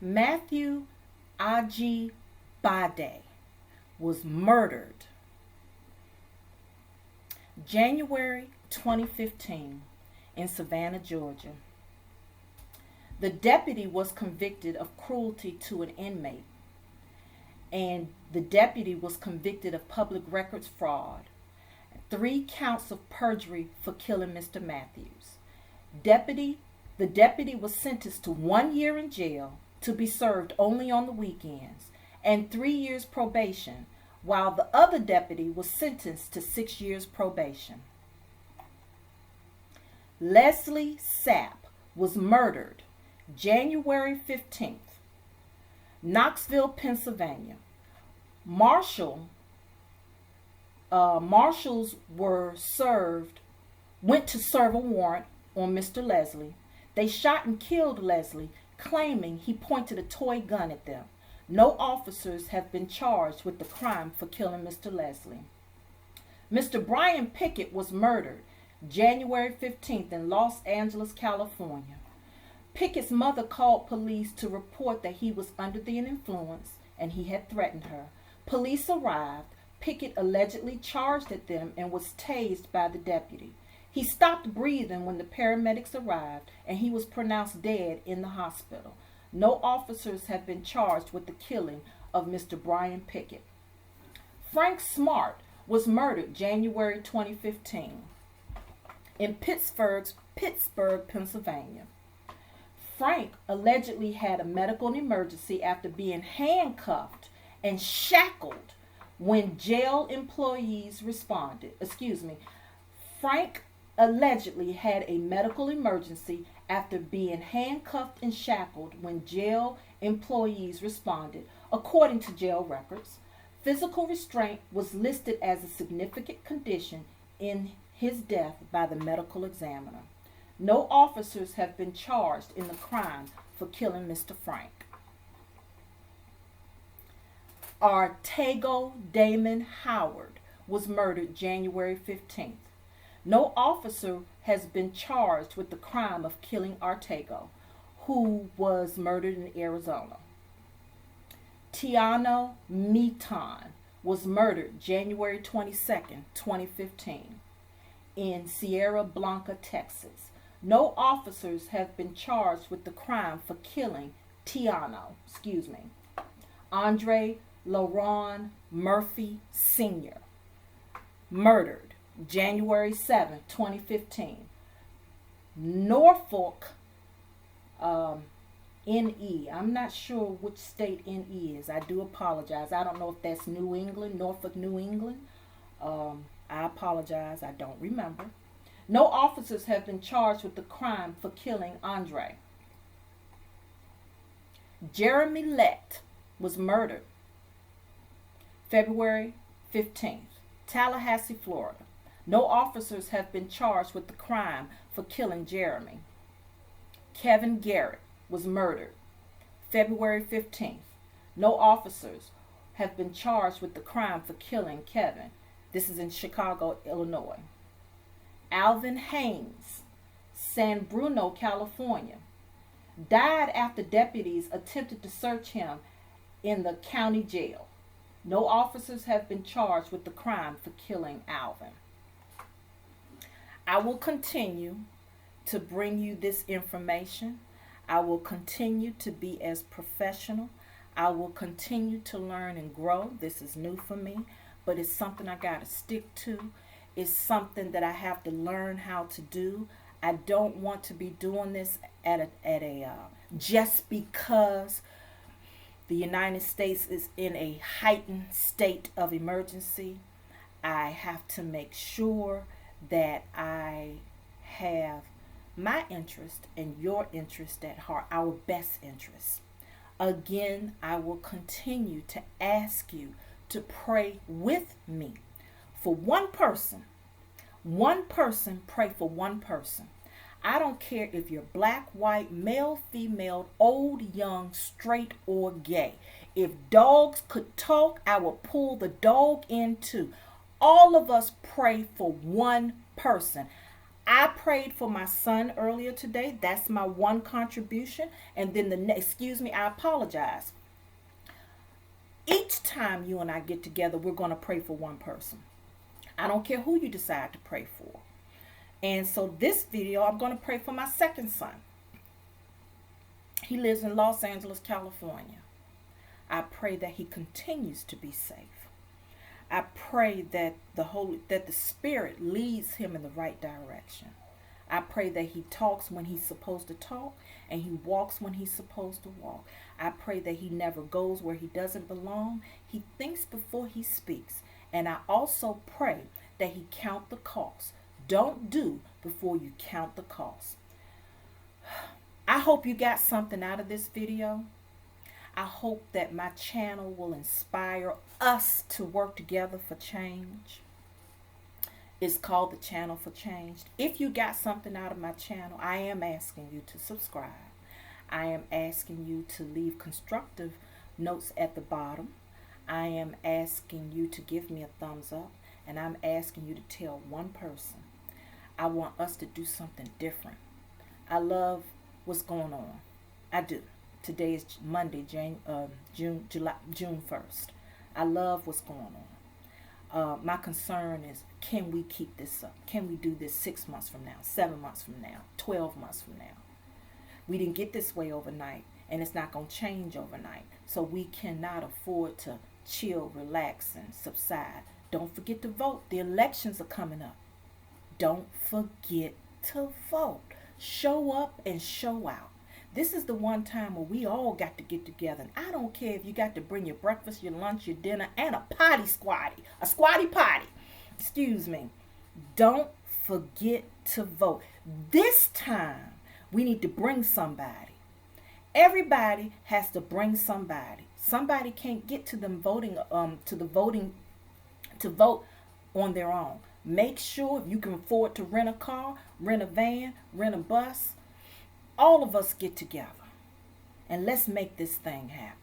Matthew Ajibade was murdered January 2015 in Savannah, Georgia. The deputy was convicted of cruelty to an inmate, and the deputy was convicted of public records fraud, 3 counts of perjury for killing Mr. Matthews. The deputy was sentenced to 1 year in jail to be served only on the weekends and 3 years probation, while the other deputy was sentenced to 6 years probation. Leslie Sapp was murdered January 15th, Knoxville, Pennsylvania. Marshals went to serve a warrant on Mr. Leslie. They shot and killed Leslie, claiming he pointed a toy gun at them. No officers have been charged with the crime for killing Mr. Leslie. Mr. Brian Pickett was murdered January 15th in Los Angeles, California. Pickett's mother called police to report that he was under the influence and he had threatened her. Police arrived. Pickett allegedly charged at them and was tased by the deputy. He stopped breathing when the paramedics arrived, and he was pronounced dead in the hospital. No officers have been charged with the killing of Mr. Brian Pickett. Frank Smart was murdered January 2015 in Pittsburgh, Pennsylvania. Frank allegedly had a medical emergency after being handcuffed and shackled when jail employees responded. Frank allegedly had a medical emergency after being handcuffed and shackled when jail employees responded, according to jail records. Physical restraint was listed as a significant condition in his death by the medical examiner. No officers have been charged in the crime for killing Mr. Frank. Artego Damon Howard was murdered January 15th. No officer has been charged with the crime of killing Artego, who was murdered in Arizona. Tiano Miton was murdered January 22nd, 2015 in Sierra Blanca, Texas. No officers have been charged with the crime for killing Andre LaRon Murphy Sr., murdered January 7, 2015. Norfolk, NE. I'm not sure which state NE is. I do apologize. I don't know if that's New England, Norfolk, New England. I apologize. I don't remember. No officers have been charged with the crime for killing Andre. Jeremy Lett was murdered February 15th, Tallahassee, Florida. No officers have been charged with the crime for killing Jeremy. Kevin Garrett was murdered February 15th. No officers have been charged with the crime for killing Kevin. This is in Chicago, Illinois. Alvin Haynes, San Bruno, California, died after deputies attempted to search him in the county jail. No officers have been charged with the crime for killing Alvin. I will continue to bring you this information. I will continue to be as professional. I will continue to learn and grow. This is new for me, but it's something I got to stick to. It's something that I have to learn how to do. I don't want to be doing this just because the United States is in a heightened state of emergency. I have to make sure that I have my interest and your interest at heart, our best interest. Again, I will continue to ask you to pray with me for one person. One person, pray for one person. I don't care if you're black, white, male, female, old, young, straight, or gay. If dogs could talk, I will pull the dog in too. All of us pray for one person. I prayed for my son earlier today. That's my one contribution. And then the next, excuse me, I apologize. Each time you and I get together, we're going to pray for one person. I don't care who you decide to pray for. And so this video, I'm going to pray for my second son. He lives in Los Angeles, California. I pray that he continues to be safe. I pray that the Spirit leads him in the right direction. I pray that he talks when he's supposed to talk and he walks when he's supposed to walk. I pray that he never goes where he doesn't belong. He thinks before he speaks. And I also pray that he count the cost. Don't do before you count the cost. I hope you got something out of this video. I hope that my channel will inspire us to work together for change. It's called the Channel4Change. If you got something out of my channel, I am asking you to subscribe. I am asking you to leave constructive notes at the bottom. I am asking you to give me a thumbs up. And I'm asking you to tell one person. I want us to do something different. I love what's going on. I do. Today is Monday, June 1st. I love what's going on. My concern is, can we keep this up? Can we do this 6 months from now, 7 months from now, 12 months from now? We didn't get this way overnight, and it's not going to change overnight. So we cannot afford to chill, relax, and subside. Don't forget to vote. The elections are coming up. Don't forget to vote. Show up and show out. This is the one time where we all got to get together. And I don't care if you got to bring your breakfast, your lunch, your dinner, and a potty squatty. A squatty potty. Excuse me. Don't forget to vote. This time, we need to bring somebody. Everybody has to bring somebody. Somebody can't get to them voting, to vote on their own. Make sure if you can afford to rent a car, rent a van, rent a bus, all of us get together and let's make this thing happen.